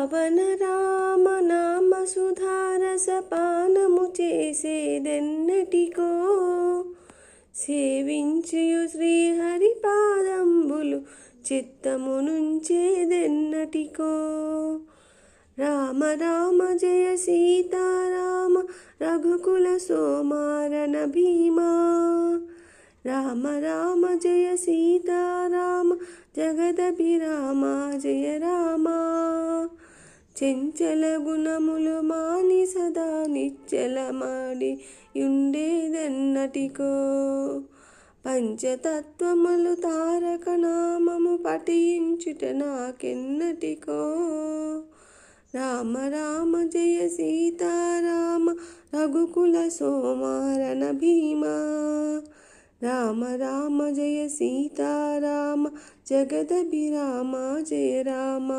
పావన రామ నామ సుధారసపానము చేసేదెన్నటికో సేవించియు శ్రీహరి పాదంబులు చిత్తము నుంచేదెన్నటికో రామ రామ జయ సీతారామ రఘుకుల సోమారణ భీమా రామ రామ జయ సీతారామ జగదభిరామ జయ రామ చెంచల గుణములు మాని సదా నిశ్చలమాడి ఉండేదెన్నటికో పంచతత్వములు తారక నామము పఠించుట నాకెన్నటికో రామ రామ జయ సీతారామ రఘుకుల సోమారణ భీమా రామ రామ జయ సీతారామ జగదభిరామ జయ రామ